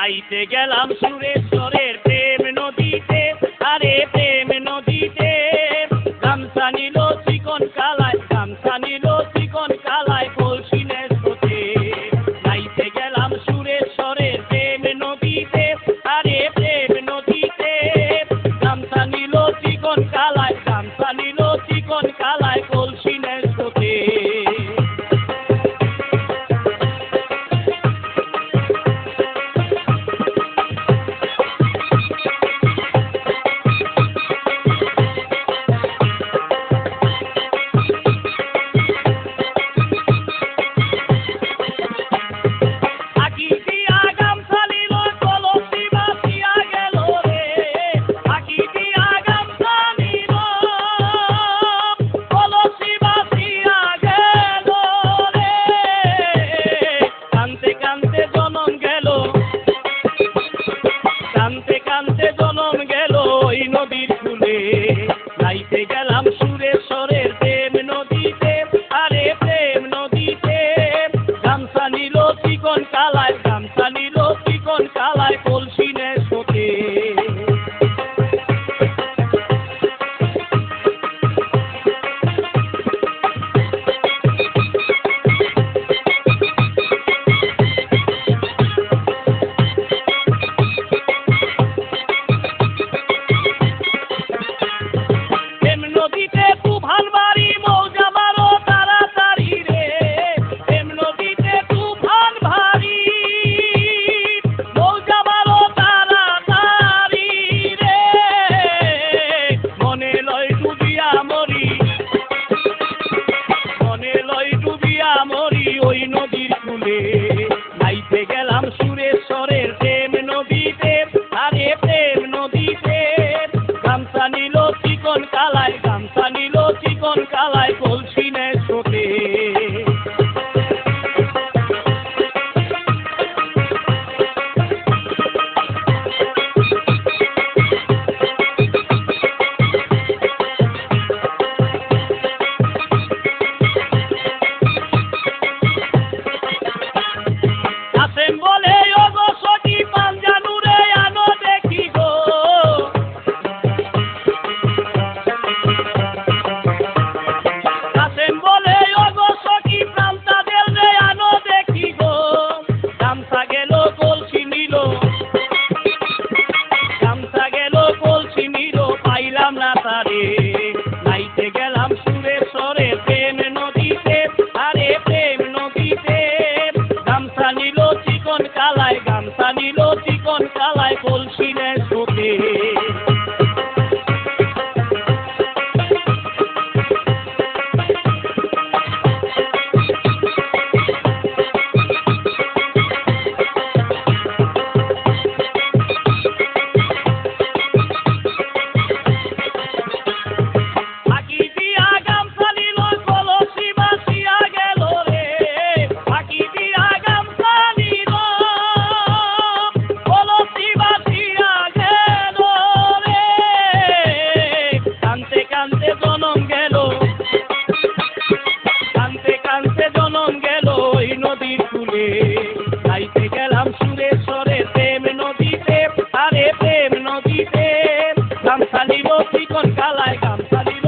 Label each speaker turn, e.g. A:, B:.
A: নাইতে গেলাম সুরেশ্বরের প্রেম নদীতে, আরে প্রেম নদীতে। গামছা নিল চিকন কালায়, গামছা নিল চিকন কালায় কলসিনে স্রোতে। নাইতে গেলাম সুরেশ্বরের প্রেম নদীতে, আরে প্রেম নদীতে। গামছা নিল চিকন কালায়, গামছা নিল চিকন কালায় কলসিনে স্রোতে। নাইতে গেলাম সুরেশ্বরের প্রেম নদীতে, আরে প্রেম নদীতে। গামছা নিল চিকন কালায়, গামছা নিল চিকন কালায় কলসিনে স্রোতে। ওই নদীর কূলে নাইতে গেলাম সুরেশ্বরের প্রেম নদীতে, আরে প্রেম নদীতে। গামছা নিল চিকন কালায়, গামছা নিল চিকন কালায় কলসিনে স্রোতে। নাইতে গেলাম সুরেশ্বরের প্রেম নদীতে, আরে প্রেম নদীতে। গামছা নিল চিকন কালায়, গামছা নিল চিকন কালায় কলসিনে স্রোতে। নাইতে গেলাম সুরেশ্বরের প্রেম নদীতে, আরে প্রেম নদীতে। গামছা নিল চিকন কালায়, গামছা নিল